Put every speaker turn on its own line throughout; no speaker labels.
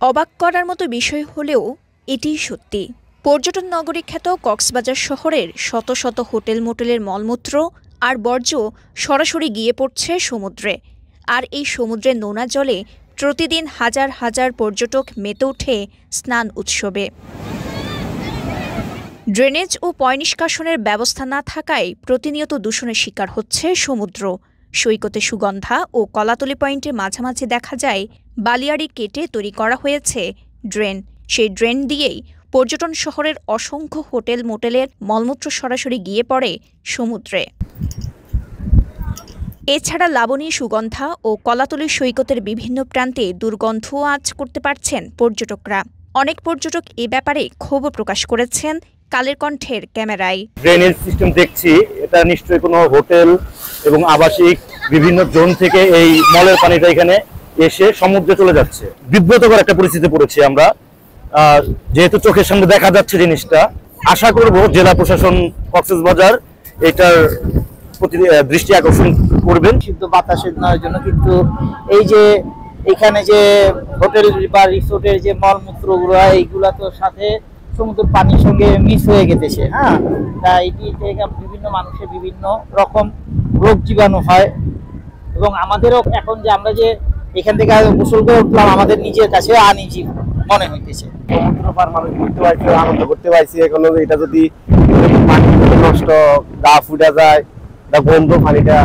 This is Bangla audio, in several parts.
অবাক করার মতো বিষয় হলেও এটিই সত্যি। পর্যটন নগরী খ্যাত কক্সবাজার শহরের শত শত হোটেল মোটেলের মলমূত্র আর বর্জ্য সরাসরি গিয়ে পড়ছে সমুদ্রে। আর এই সমুদ্রের নোনা জলে প্রতিদিন হাজার হাজার পর্যটক মেতে ওঠে স্নান উৎসবে। ড্রেনেজ ও পয়ঃনিষ্কাশনের ব্যবস্থা না থাকায় প্রতিনিয়ত দূষণের শিকার হচ্ছে সমুদ্র। সৈকতে সুগন্ধা ও কলাতলি পয়েন্টের মাঝামাঝি দেখা যায় বালিয়াড়ি কেটে তৈরি করা হয়েছে ড্রেন। সেই ড্রেন দিয়েই পর্যটন শহরের অসংখ্য হোটেল মোটেলের মলমূত্র সরাসরি গিয়ে পড়ে সমুদ্রে। এছাড়া লাবণী, সুগন্ধা ও কলাতলি সৈকতের বিভিন্ন প্রান্তে দুর্গন্ধও আঁচ করতে পারছেন পর্যটকরা। অনেক পর্যটক এ ব্যাপারে ক্ষোভ প্রকাশ করেছেন কালের কণ্ঠের ক্যামেরায়।
ড্রেনেজ সিস্টেম দেখছি, এটা নিশ্চয়ই কোনো হোটেল এবং আবাসিক বিভিন্ন জোন থেকে এই মলের পানিটা এখানে এসে সমুদ্রে চলে যাচ্ছে। বিব্রতকর একটা পরিস্থিতি পড়েছি আমরা, যেহেতু চোখের সামনে দেখা যাচ্ছে জিনিসটা। আশা করব জেলা প্রশাসন কক্সবাজার এটার প্রতি দৃষ্টি আকর্ষণ করবেন।
শুদ্ধ বাতাসের নেওয়ার জন্য কিন্তু এই যে এখানে যে হোটেল বা রিসোর্টের যে মলমূত্রগুলো এইগুলা তো সাথে সমুদ্র পানির সঙ্গে মিক্স হয়ে গেছে। হ্যাঁ, তাই এটি থেকে বিভিন্ন মানুষের বিভিন্ন রকম রোগ জীবাণু হয়। এবং আমাদেরও এখন যে আমরা যে এখান থেকে গোসল করে উঠলাম, আমাদের নিজের কাছে আনইজি মনে হইতেছে।
সমুদ্র পার মানুষ ঘুরতে পারছে, আনন্দ করতে পারছি। এখন এটা যদি পানি নষ্ট, গা ফুটা যায়, গন্ধ পানিটা,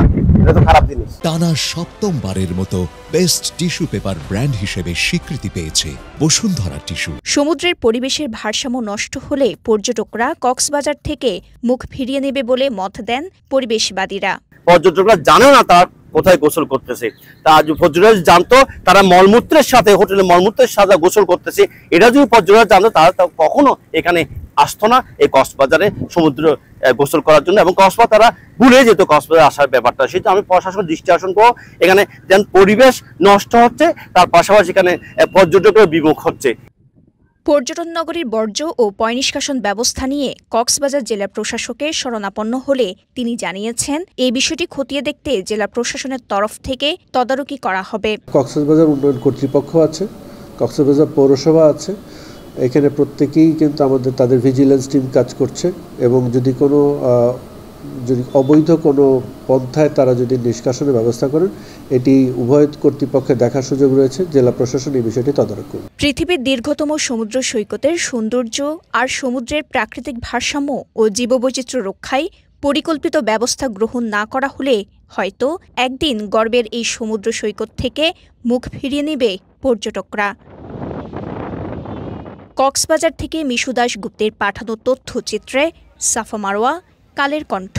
এটা তো খারাপ জিনিস।
টানা সপ্তমবারের মতো বেস্ট টিস্যু পেপার ব্র্যান্ড হিসেবে স্বীকৃতি পেয়েছে বসুন্ধরা টিস্যু।
সমুদ্রের পরিবেশের ভারসাম্য নষ্ট হলে পর্যটকরা কক্সবাজার থেকে মুখ ফিরিয়ে নেবে বলে মত দেন পরিবেশবাদীরা।
পর্যটকরা জানে না তার কোথায় গোসল করতেছে। তা পর্যটকরা জানতো তারা মলমূত্রের সাথে, হোটেলের মলমূত্রের সাথে গোসল করতেছে, এটা যদি পর্যটকরা জানতো তারা কখনো এখানে আসতো না এই কক্সবাজারে সমুদ্র গোসল করার জন্য, এবং কক্সবাজার তারা ভুলে যেত কক্সবাজার আসার ব্যাপারটা। সেটা আমি প্রশাসন দৃষ্টি আকর্ষণ করবো, এখানে যেন পরিবেশ নষ্ট হচ্ছে, তার পাশাপাশি এখানে পর্যটকের বিমুখ হচ্ছে।
পর্যটন নগরীর বর্জ্য ও পয়ঃনিষ্কাশন ব্যবস্থা নিয়ে কক্সবাজার জেলা প্রশাসকের শরণাপন্ন হলে তিনি জানিয়েছেন এই বিষয়টি খতিয়ে দেখতে জেলা প্রশাসনের তরফ থেকে তদারকি করা হবে।
কক্সবাজার উন্নয়ন কর্তৃপক্ষ আছে, কক্সবাজার পৌরসভা আছে, এখানে প্রত্যেকেই কিন্তু তাদের ভিজিলেন্স টিম কাজ করছে, এবং যদি অবৈধ কোনো পন্থায় তারা যদি নিষ্কাশনের ব্যবস্থা করেন, এটি উভয় কর্তৃপক্ষের দেখার সুযোগ রয়েছে। জেলা প্রশাসন এই বিষয়টি তদারক করবে।
পৃথিবীর দীর্ঘতম সমুদ্র সৈকতের সৌন্দর্য আর সমুদ্রের প্রাকৃতিক ভারসাম্য ও জীববৈচিত্র্য রক্ষায় পরিকল্পিত ব্যবস্থা গ্রহণ না করা হলে হয়তো একদিন গর্বের এই সমুদ্র সৈকত থেকে মুখ ফিরিয়ে নেবে পর্যটকরা। কক্সবাজার থেকে মিশু দাশগুপ্তের পাঠানো তথ্যচিত্রে সাফা মারোয়া, কালের কণ্ঠ।